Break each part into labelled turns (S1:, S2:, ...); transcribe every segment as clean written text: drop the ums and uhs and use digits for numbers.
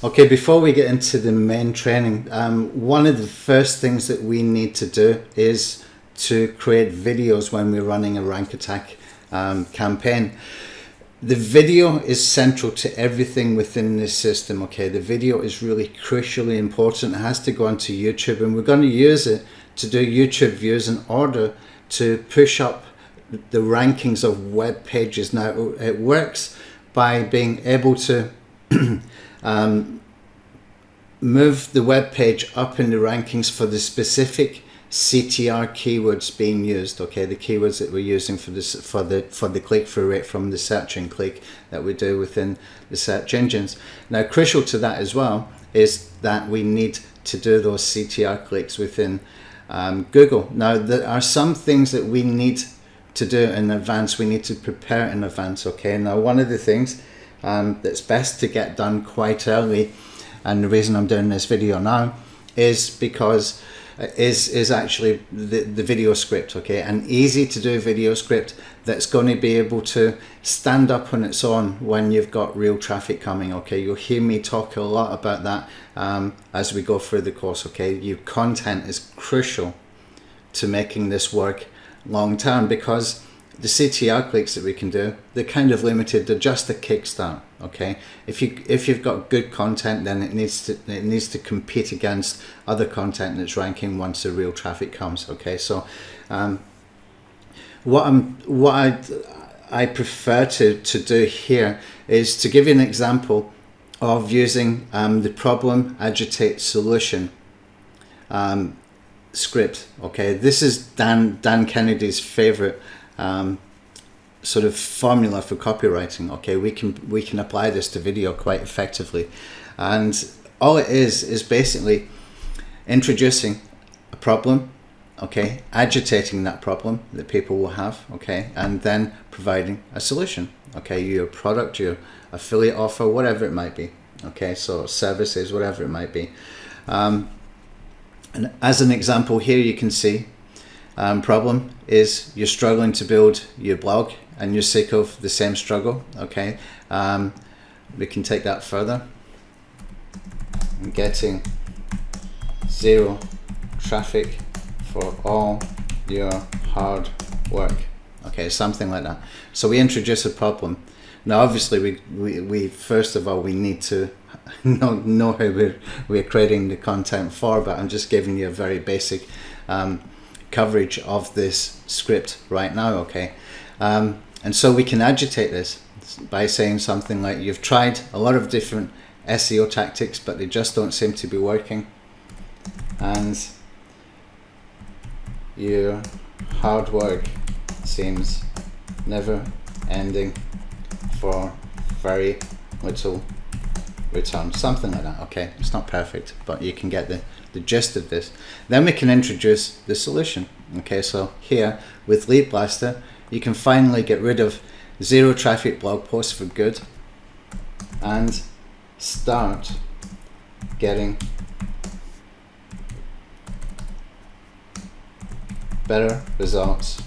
S1: Okay, before we get into the main training, one of the first things that we need to do is to create videos when we're running a rank attack campaign. The video is central to everything within this system. Okay, the video is really crucially important. It has to go onto YouTube, and we're going to use it to do YouTube views in order to push up the rankings of web pages. Now, it works by being able to move the web page up in the rankings for the specific CTR keywords being used. Okay, the keywords that we're using for this, for the click-through rate from the search and click that we do within the search engines. Now, crucial to that as well is that we need to do those CTR clicks within Google. Now, there are some things that we need to do in advance. We need to prepare in advance. Okay, now one of the things that's best to get done quite early, and the reason I'm doing this video now is because is actually the video script. Okay, an easy to do video script that's going to be able to stand up on its own when you've got real traffic coming. Okay, you'll hear me talk a lot about that as we go through the course. Okay, your content is crucial to making this work long term, because the CTR clicks that we can do, they're kind of limited. They're just a kickstart. Okay, if you've got good content, then it needs to compete against other content that's ranking once the real traffic comes. Okay, so what I prefer to do here is to give you an example of using the problem agitate solution script. Okay, this is Dan Kennedy's favorite sort of formula for copywriting. Okay, we can apply this to video quite effectively, and all it is basically introducing a problem, okay, agitating that problem that people will have, okay, and then providing a solution. Okay, your product, your affiliate offer, whatever it might be. Okay, so services, whatever it might be. And as an example here, you can see problem is you're struggling to build your blog and you're sick of the same struggle. Okay, we can take that further. Getting zero traffic for all your hard work. Okay, something like that. So we introduce a problem. Now, obviously, we first of all, we need to know who we're creating the content for, but I'm just giving you a very basic coverage of this script right now. Okay, and so we can agitate this by saying something like, you've tried a lot of different SEO tactics, but they just don't seem to be working, and your hard work seems never ending for very little return, something like that. Okay, it's not perfect, but you can get the gist of this. Then we can introduce the solution. Okay, so here with Lead Blaster, you can finally get rid of zero traffic blog posts for good and start getting better results.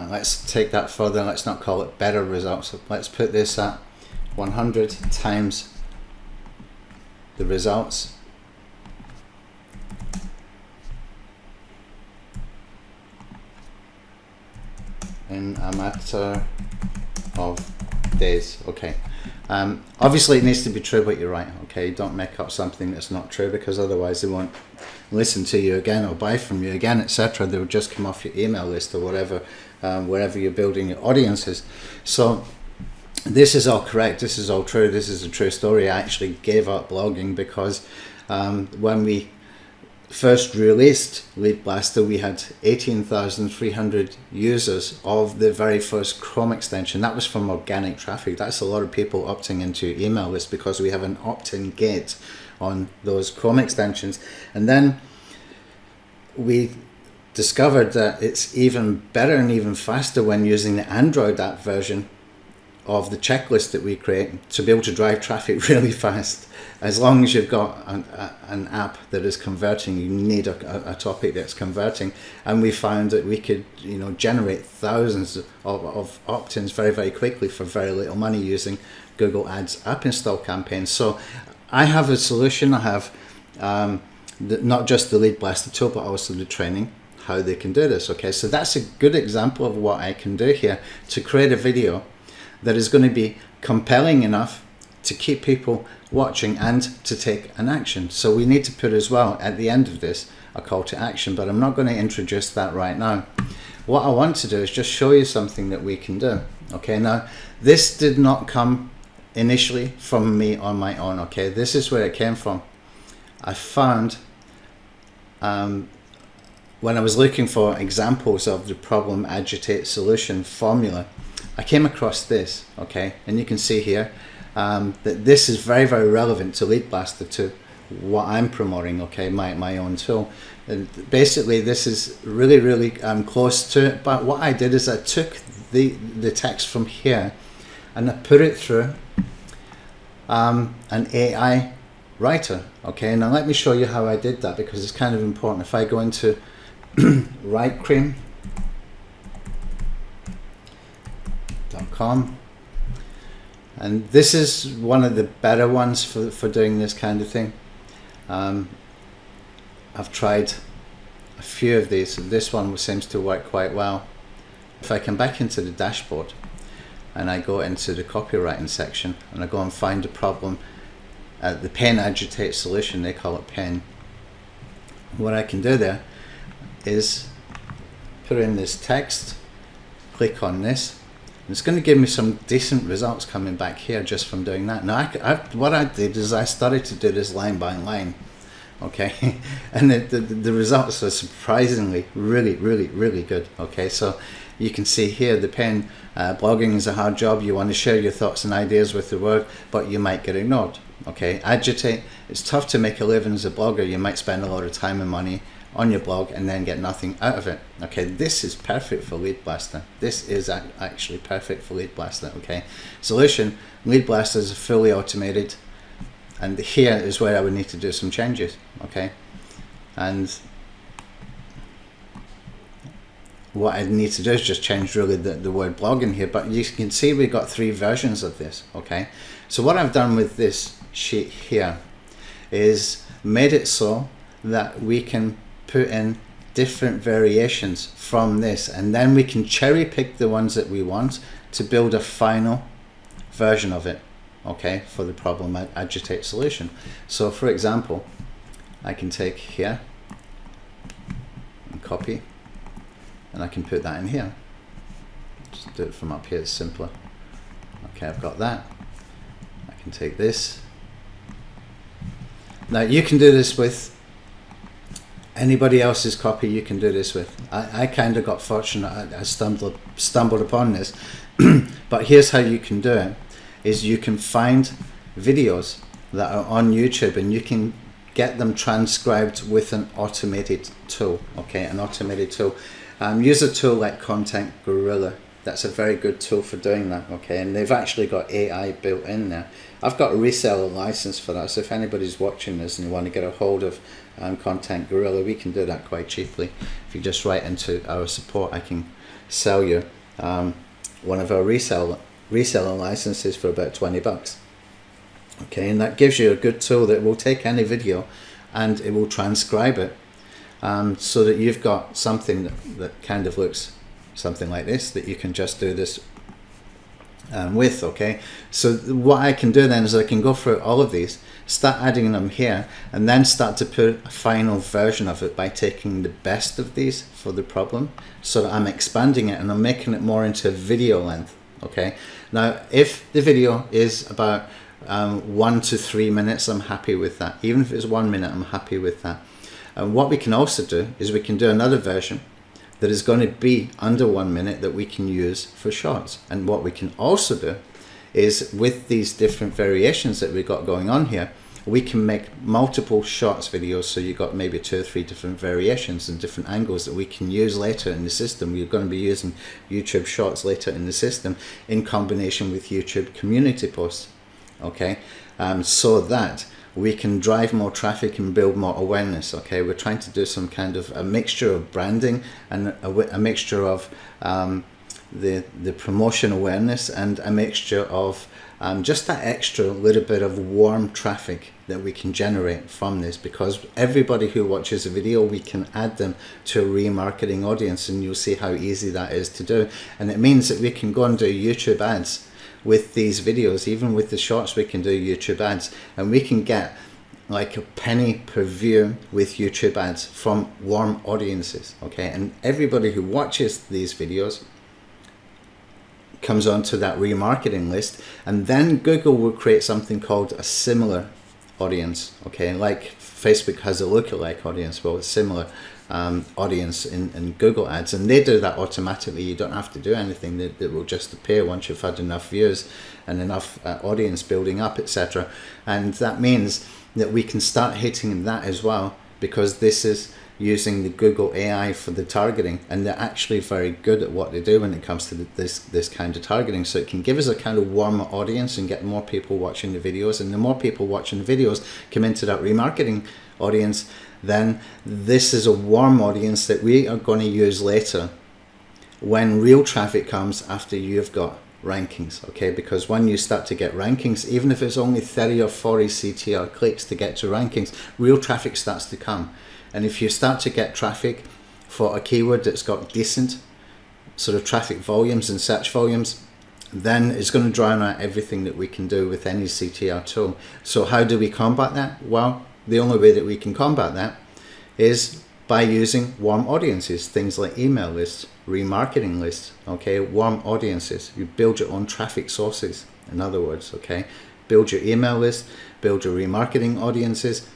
S1: Let's take that further. Let's not call it better results. Let's put this at 100 times the results in a matter of days. Okay, obviously it needs to be true what you write. Okay, don't make up something that's not true, because otherwise they won't listen to you again or buy from you again, etc. They will just come off your email list or whatever, wherever you're building your audiences. So this is all correct, this is all true, this is a true story. I actually gave up blogging because when we first released Lead Blaster, we had 18,300 users of the very first Chrome extension. That was from organic traffic. That's a lot of people opting into your email list because we have an opt-in gate on those Chrome extensions. And then we discovered that it's even better and even faster when using the Android app version of the checklist that we create to be able to drive traffic really fast. As long as you've got an app that is converting, you need a topic that's converting. And we found that we could, generate thousands of opt-ins very, very quickly for very little money using Google Ads app install campaigns. So I have a solution. I have not just the Lead Blaster tool, but also the training how they can do this. Okay, so that's a good example of what I can do here to create a video that is going to be compelling enough to keep people watching and to take an action. So we need to put as well at the end of this a call to action, but I'm not going to introduce that right now. What I want to do is just show you something that we can do. Okay, now this did not come initially from me on my own. Okay, this is where it came from. I found when I was looking for examples of the problem agitate solution formula, I came across this. Okay, and you can see here that this is very, very relevant to Lead Blaster, to what I'm promoting. Okay, my own tool. And basically this is really, really close to it. But what I did is I took the text from here and I put it through an AI writer. Okay, now let me show you how I did that, because it's kind of important. If I go into writecream.com, and this is one of the better ones for doing this kind of thing. I've tried a few of these, and this one seems to work quite well. If I come back into the dashboard and I go into the copywriting section and I go and find the problem, the pain agitate solution, they call it pain. What I can do there is put in this text, click on this, and it's going to give me some decent results coming back here just from doing that. Now what I did is I started to do this line by line. Okay, and the results are surprisingly really, really, really good. Okay, so you can see here the pen, blogging is a hard job. You want to share your thoughts and ideas with the world, but you might get ignored. Okay, agitate, it's tough to make a living as a blogger. You might spend a lot of time and money on your blog and then get nothing out of it. Okay, this is perfect for Lead Blaster. This is actually perfect for Lead Blaster. Okay, solution, Lead Blaster is fully automated. And here is where I would need to do some changes. Okay, and what I need to do is just change really the word blog in here. But you can see we've got 3 versions of this. Okay, so what I've done with this sheet here is made it so that we can put in different variations from this, and then we can cherry pick the ones that we want to build a final version of it. Okay, for the problem agitate solution. So for example, I can take here and copy, and I can put that in here. Just do it from up here, it's simpler. Okay, I've got that. I can take this. Now you can do this with anybody else's copy. You can do this with. I kind of got fortunate. I stumbled upon this, but here's how you can do it. Is you can find videos that are on YouTube and you can get them transcribed with an automated tool. Okay, an automated tool. Use a tool like Content Gorilla. That's a very good tool for doing that. Okay, and they've actually got AI built in there. I've got a reseller license for that, so if anybody's watching this and you want to get a hold of Content Gorilla, we can do that quite cheaply. If you just write into our support, I can sell you one of our reseller licenses for about $20. Okay, and that gives you a good tool that will take any video and it will transcribe it, so that you've got something that kind of looks something like this that you can just do this with. Okay, so what I can do then is I can go through all of these, start adding them here, and then start to put a final version of it by taking the best of these for the problem, so that I'm expanding it and I'm making it more into video length. Okay, now if the video is about 1 to 3 minutes, I'm happy with that. Even if it's 1 minute, I'm happy with that. And what we can also do is we can do another version that is going to be under 1 minute that we can use for shorts. And what we can also do is, with these different variations that we've got going on here, we can make multiple shorts videos, so you've got maybe 2 or 3 different variations and different angles that we can use later in the system. We're going to be using YouTube Shorts later in the system in combination with YouTube community posts. Okay, so that we can drive more traffic and build more awareness. Okay, we're trying to do some kind of a mixture of branding and a mixture of the promotion awareness, and a mixture of just that extra little bit of warm traffic that we can generate from this, because everybody who watches a video, we can add them to a remarketing audience, and you'll see how easy that is to do. And it means that we can go and do YouTube ads with these videos. Even with the shorts, we can do YouTube ads, and we can get like a penny per view with YouTube ads from warm audiences, okay? And everybody who watches these videos comes onto that remarketing list, and then Google will create something called a similar audience, okay? Like Facebook has a lookalike audience, well, a similar audience in Google ads, and they do that automatically. You don't have to do anything. That will just appear once you've had enough views and enough audience building up, etc. And that means that we can start hitting that as well, because this is using the Google AI for the targeting, and they're actually very good at what they do when it comes to this kind of targeting. So it can give us a kind of warmer audience and get more people watching the videos, and the more people watching the videos come into that remarketing audience, then this is a warm audience that we are going to use later when real traffic comes after you've got rankings, okay? Because when you start to get rankings, even if it's only 30 or 40 CTR clicks to get to rankings, real traffic starts to come. And if you start to get traffic for a keyword that's got decent sort of traffic volumes and search volumes, then it's going to drown out everything that we can do with any CTR tool. So how do we combat that? Well, the only way that we can combat that is by using warm audiences, things like email lists, remarketing lists, okay? Warm audiences. You build your own traffic sources, in other words, okay? Build your email list, build your remarketing audiences.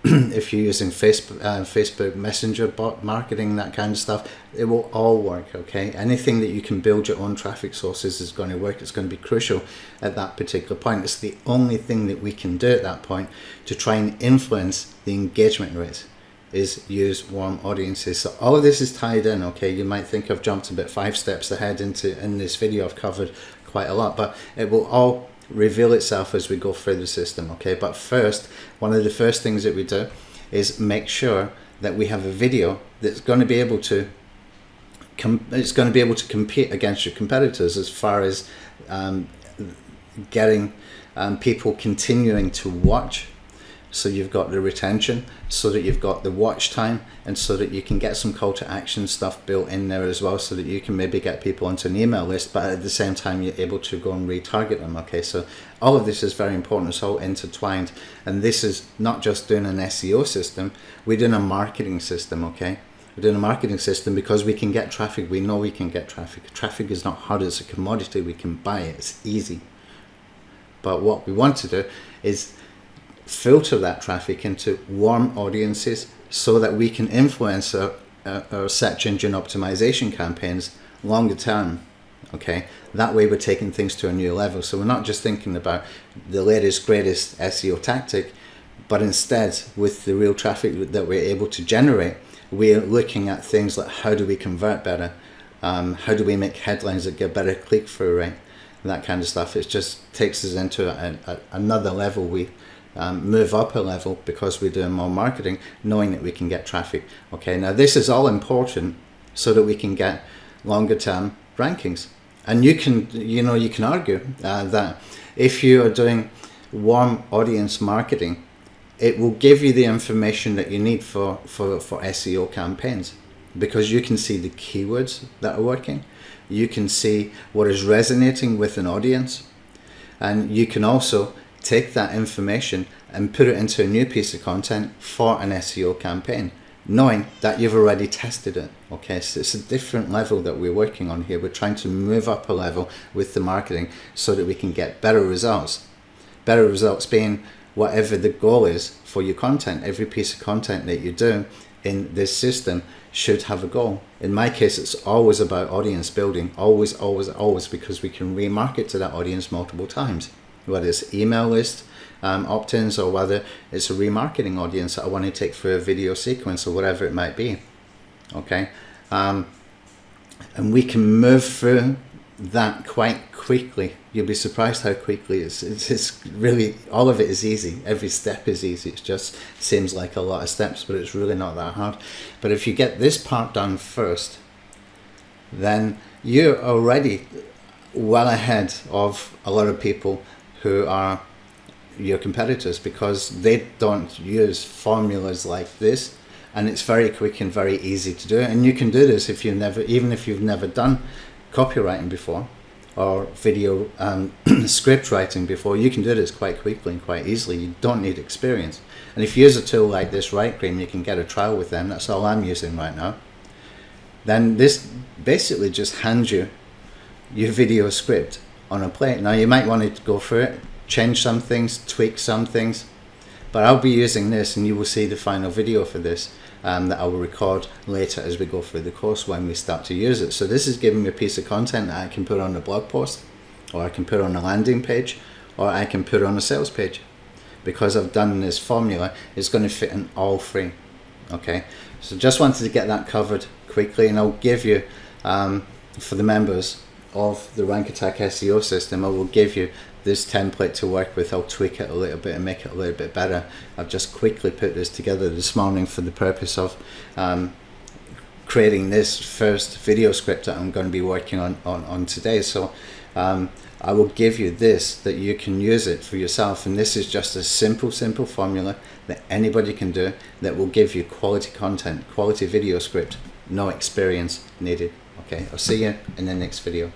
S1: If you're using Facebook Messenger bot marketing, that kind of stuff, it will all work, okay? Anything that you can build your own traffic sources is going to work. It's going to be crucial at that particular point. It's the only thing that we can do at that point to try and influence the engagement rates, is use warm audiences. So all of this is tied in, okay? You might think I've jumped a bit 5 steps ahead in this video. I've covered quite a lot, but it will all reveal itself as we go through the system, okay? But first, one of the first things that we do is make sure that we have a video that's going to be able to compete against your competitors as far as getting people continuing to watch. So you've got the retention, so that you've got the watch time, and so that you can get some call to action stuff built in there as well, so that you can maybe get people onto an email list, but at the same time you're able to go and retarget them, okay? So all of this is very important. It's all intertwined, and this is not just doing an SEO system, we're doing a marketing system, okay? We're doing a marketing system because we can get traffic. We know we can get traffic. Traffic is not hard, it's a commodity. We can buy it, it's easy. But what we want to do is filter that traffic into warm audiences so that we can influence our search engine optimization campaigns longer term, okay? That way we're taking things to a new level. So we're not just thinking about the latest, greatest SEO tactic, but instead with the real traffic that we're able to generate, we're looking at things like how do we convert better, how do we make headlines that get better click-through rate, that kind of stuff. It just takes us into another level. We move up a level because we're doing more marketing, knowing that we can get traffic. Okay, now this is all important so that we can get longer term rankings. And you can argue that if you are doing warm audience marketing, it will give you the information that you need for SEO campaigns, because you can see the keywords that are working, you can see what is resonating with an audience, and you can also take that information and put it into a new piece of content for an SEO campaign, knowing that you've already tested it. Okay, so it's a different level that we're working on here. We're trying to move up a level with the marketing so that we can get better results. Better results being whatever the goal is for your content. Every piece of content that you do in this system should have a goal. In my case, it's always about audience building, always, because we can remarket to that audience multiple times, whether it's email list opt-ins or whether it's a remarketing audience that I want to take through a video sequence or whatever it might be. Okay, and we can move through that quite quickly. You'll be surprised how quickly it's really, all of it is easy. Every step is easy. It just seems like a lot of steps, but it's really not that hard. But if you get this part done first, then you're already well ahead of a lot of people who are your competitors, because they don't use formulas like this, and it's very quick and very easy to do. And you can do this if you've never, even if you've never done copywriting before or video script writing before. You can do this quite quickly and quite easily. You don't need experience. And if you use a tool like this, WriteCream, you can get a trial with them. That's all I'm using right now. Then this basically just hands you your video script on a plate. Now you might want to go through it, change some things, tweak some things, but I'll be using this, and you will see the final video for this that I will record later as we go through the course when we start to use it. So this is giving me a piece of content that I can put on a blog post, or I can put on a landing page, or I can put on a sales page. Because I've done this formula, it's going to fit in all three. Okay, so just wanted to get that covered quickly, and I'll give you, for the members of the Rank Attack SEO system, I will give you this template to work with. I'll tweak it a little bit and make it a little bit better. I've just quickly put this together this morning for the purpose of creating this first video script that I'm going to be working on today. So I will give you this, that you can use it for yourself, and this is just a simple formula that anybody can do, that will give you quality content, quality video script, no experience needed. Okay, I'll see you in the next video.